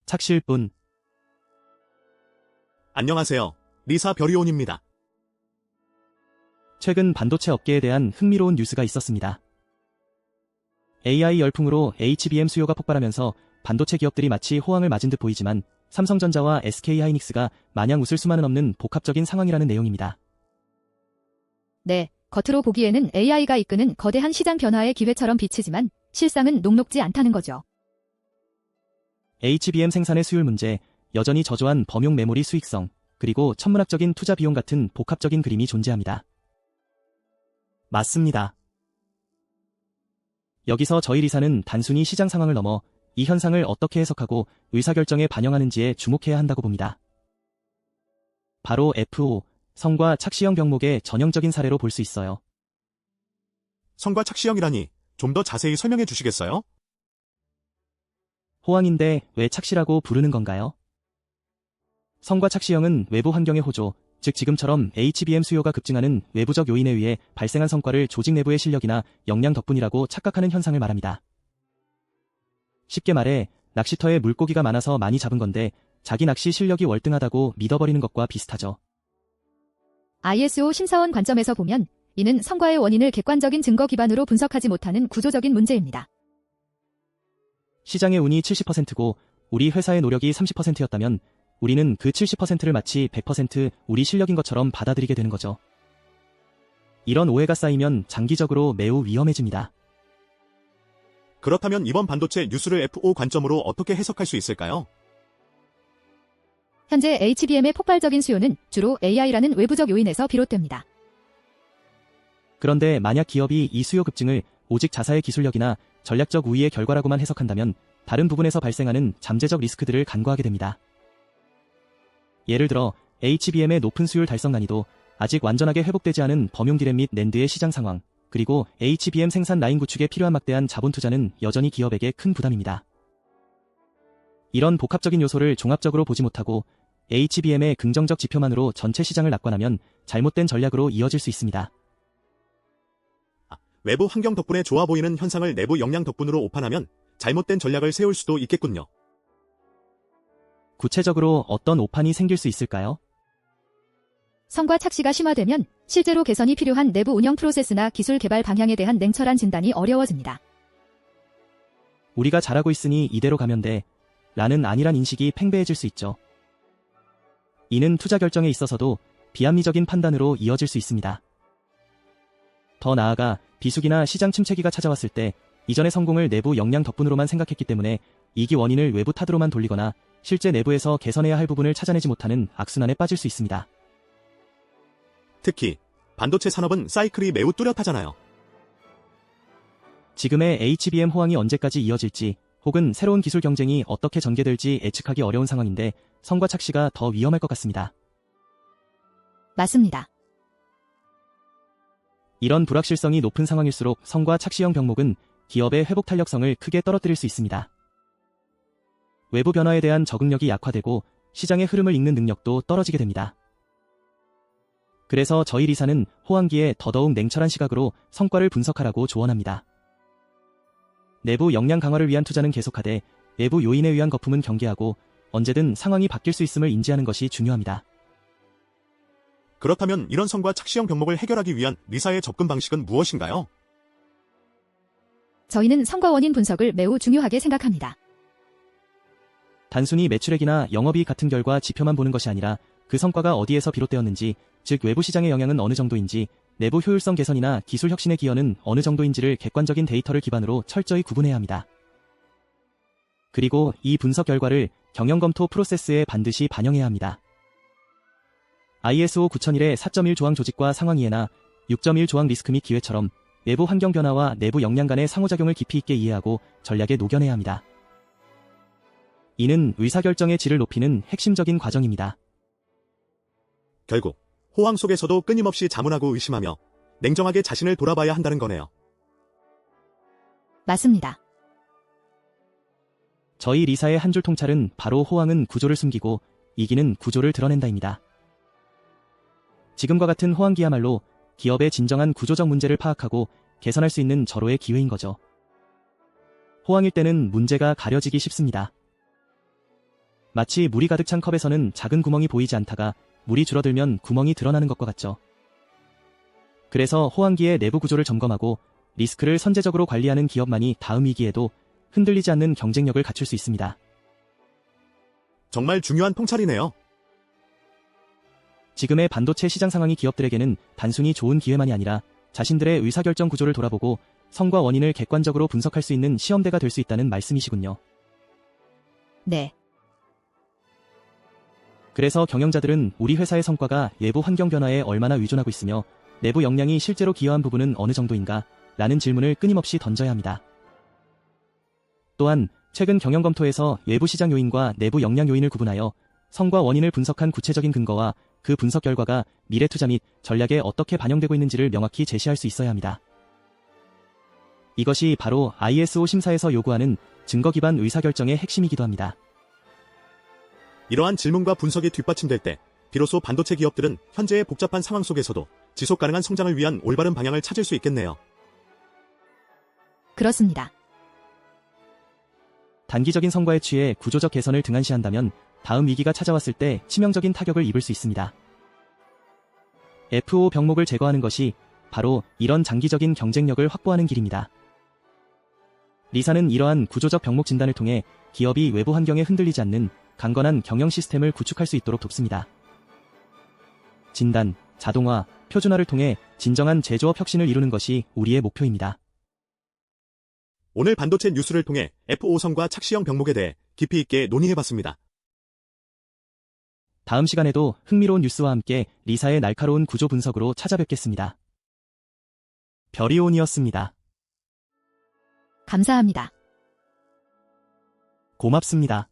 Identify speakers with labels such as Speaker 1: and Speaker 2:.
Speaker 1: 착시일 뿐.
Speaker 2: 안녕하세요. 리사 별이온입니다.
Speaker 1: 최근 반도체 업계에 대한 흥미로운 뉴스가 있었습니다. AI 열풍으로 HBM 수요가 폭발하면서 반도체 기업들이 마치 호황을 맞은 듯 보이지만 삼성전자와 SK하이닉스가 마냥 웃을 수만은 없는 복합적인 상황이라는 내용입니다.
Speaker 3: 네, 겉으로 보기에는 AI가 이끄는 거대한 시장 변화의 기회처럼 비치지만 실상은 녹록지 않다는 거죠.
Speaker 1: HBM 생산의 수율 문제, 여전히 저조한 범용 메모리 수익성, 그리고 천문학적인 투자 비용 같은 복합적인 그림이 존재합니다. 맞습니다. 여기서 저희 리사는 단순히 시장 상황을 넘어 이 현상을 어떻게 해석하고 의사결정에 반영하는지에 주목해야 한다고 봅니다. 바로 FO, 성과 착시형 병목의 전형적인 사례로 볼 수 있어요.
Speaker 2: 성과 착시형이라니 좀 더 자세히 설명해 주시겠어요?
Speaker 1: 호황인데 왜 착시라고 부르는 건가요? 성과 착시형은 외부 환경의 호조, 즉 지금처럼 HBM 수요가 급증하는 외부적 요인에 의해 발생한 성과를 조직 내부의 실력이나 역량 덕분이라고 착각하는 현상을 말합니다. 쉽게 말해 낚시터에 물고기가 많아서 많이 잡은 건데 자기 낚시 실력이 월등하다고 믿어버리는 것과 비슷하죠.
Speaker 3: ISO 심사원 관점에서 보면 이는 성과의 원인을 객관적인 증거 기반으로 분석하지 못하는 구조적인 문제입니다.
Speaker 1: 시장의 운이 70%고 우리 회사의 노력이 30%였다면 우리는 그 70%를 마치 100% 우리 실력인 것처럼 받아들이게 되는 거죠. 이런 오해가 쌓이면 장기적으로 매우 위험해집니다.
Speaker 2: 그렇다면 이번 반도체 뉴스를 FO 관점으로 어떻게 해석할 수 있을까요?
Speaker 3: 현재 HBM의 폭발적인 수요는 주로 AI라는 외부적 요인에서 비롯됩니다.
Speaker 1: 그런데 만약 기업이 이 수요 급증을 오직 자사의 기술력이나 전략적 우위의 결과라고만 해석한다면 다른 부분에서 발생하는 잠재적 리스크들을 간과하게 됩니다. 예를 들어 HBM의 높은 수율 달성 난이도, 아직 완전하게 회복되지 않은 범용 디램 및 낸드의 시장 상황, 그리고 HBM 생산 라인 구축에 필요한 막대한 자본 투자는 여전히 기업에게 큰 부담입니다. 이런 복합적인 요소를 종합적으로 보지 못하고 HBM의 긍정적 지표만으로 전체 시장을 낙관하면 잘못된 전략으로 이어질 수 있습니다.
Speaker 2: 외부 환경 덕분에 좋아 보이는 현상을 내부 역량 덕분으로 오판하면 잘못된 전략을 세울 수도 있겠군요.
Speaker 1: 구체적으로 어떤 오판이 생길 수 있을까요?
Speaker 3: 성과 착시가 심화되면 실제로 개선이 필요한 내부 운영 프로세스나 기술 개발 방향에 대한 냉철한 진단이 어려워집니다.
Speaker 1: 우리가 잘하고 있으니 이대로 가면 돼 라는 아니란 인식이 팽배해질 수 있죠. 이는 투자 결정에 있어서도 비합리적인 판단으로 이어질 수 있습니다. 더 나아가 비수기나 시장 침체기가 찾아왔을 때 이전의 성공을 내부 역량 덕분으로만 생각했기 때문에 이기 원인을 외부 탓으로만 돌리거나 실제 내부에서 개선해야 할 부분을 찾아내지 못하는 악순환에 빠질 수 있습니다.
Speaker 2: 특히 반도체 산업은 사이클이 매우 뚜렷하잖아요.
Speaker 1: 지금의 HBM 호황이 언제까지 이어질지 혹은 새로운 기술 경쟁이 어떻게 전개될지 예측하기 어려운 상황인데 성과 착시가 더 위험할 것 같습니다.
Speaker 3: 맞습니다.
Speaker 1: 이런 불확실성이 높은 상황일수록 성과 착시형 병목은 기업의 회복 탄력성을 크게 떨어뜨릴 수 있습니다. 외부 변화에 대한 적응력이 약화되고 시장의 흐름을 읽는 능력도 떨어지게 됩니다. 그래서 저희 리사는 호황기에 더더욱 냉철한 시각으로 성과를 분석하라고 조언합니다. 내부 역량 강화를 위한 투자는 계속하되 외부 요인에 의한 거품은 경계하고 언제든 상황이 바뀔 수 있음을 인지하는 것이 중요합니다.
Speaker 2: 그렇다면 이런 성과 착시형 병목을 해결하기 위한 리사의 접근 방식은 무엇인가요?
Speaker 3: 저희는 성과 원인 분석을 매우 중요하게 생각합니다.
Speaker 1: 단순히 매출액이나 영업이익 같은 결과 지표만 보는 것이 아니라 그 성과가 어디에서 비롯되었는지, 즉 외부 시장의 영향은 어느 정도인지, 내부 효율성 개선이나 기술 혁신의 기여는 어느 정도인지를 객관적인 데이터를 기반으로 철저히 구분해야 합니다. 그리고 이 분석 결과를 경영검토 프로세스에 반드시 반영해야 합니다. ISO 9001의 4.1 조항 조직과 상황 이해나 6.1 조항 리스크 및 기회처럼 외부 환경 변화와 내부 역량 간의 상호작용을 깊이 있게 이해하고 전략에 녹여내야 합니다. 이는 의사결정의 질을 높이는 핵심적인 과정입니다.
Speaker 2: 결국 호황 속에서도 끊임없이 자문하고 의심하며 냉정하게 자신을 돌아봐야 한다는 거네요.
Speaker 3: 맞습니다.
Speaker 1: 저희 리사의 한 줄 통찰은 바로 호황은 구조를 숨기고 이기는 구조를 드러낸다입니다. 지금과 같은 호황기야말로 기업의 진정한 구조적 문제를 파악하고 개선할 수 있는 절호의 기회인 거죠. 호황일 때는 문제가 가려지기 쉽습니다. 마치 물이 가득 찬 컵에서는 작은 구멍이 보이지 않다가 물이 줄어들면 구멍이 드러나는 것과 같죠. 그래서 호황기의 내부 구조를 점검하고 리스크를 선제적으로 관리하는 기업만이 다음 위기에도 흔들리지 않는 경쟁력을 갖출 수 있습니다.
Speaker 2: 정말 중요한 통찰이네요.
Speaker 1: 지금의 반도체 시장 상황이 기업들에게는 단순히 좋은 기회만이 아니라 자신들의 의사결정 구조를 돌아보고 성과 원인을 객관적으로 분석할 수 있는 시험대가 될 수 있다는 말씀이시군요.
Speaker 3: 네.
Speaker 1: 그래서 경영자들은 우리 회사의 성과가 외부 환경 변화에 얼마나 의존하고 있으며 내부 역량이 실제로 기여한 부분은 어느 정도인가? 라는 질문을 끊임없이 던져야 합니다. 또한 최근 경영 검토에서 외부 시장 요인과 내부 역량 요인을 구분하여 성과 원인을 분석한 구체적인 근거와 그 분석 결과가 미래 투자 및 전략에 어떻게 반영되고 있는지를 명확히 제시할 수 있어야 합니다. 이것이 바로 ISO 심사에서 요구하는 증거 기반 의사결정의 핵심이기도 합니다.
Speaker 2: 이러한 질문과 분석이 뒷받침될 때 비로소 반도체 기업들은 현재의 복잡한 상황 속에서도 지속 가능한 성장을 위한 올바른 방향을 찾을 수 있겠네요.
Speaker 3: 그렇습니다.
Speaker 1: 단기적인 성과에 취해 구조적 개선을 등한시한다면 다음 위기가 찾아왔을 때 치명적인 타격을 입을 수 있습니다. FO 병목을 제거하는 것이 바로 이런 장기적인 경쟁력을 확보하는 길입니다. 리사는 이러한 구조적 병목 진단을 통해 기업이 외부 환경에 흔들리지 않는 강건한 경영 시스템을 구축할 수 있도록 돕습니다. 진단, 자동화, 표준화를 통해 진정한 제조업 혁신을 이루는 것이 우리의 목표입니다.
Speaker 2: 오늘 반도체 뉴스를 통해 F5성과 착시형 병목에 대해 깊이 있게 논의해봤습니다.
Speaker 1: 다음 시간에도 흥미로운 뉴스와 함께 리사의 날카로운 구조 분석으로 찾아뵙겠습니다. 별이온이었습니다.
Speaker 3: 감사합니다.
Speaker 1: 고맙습니다.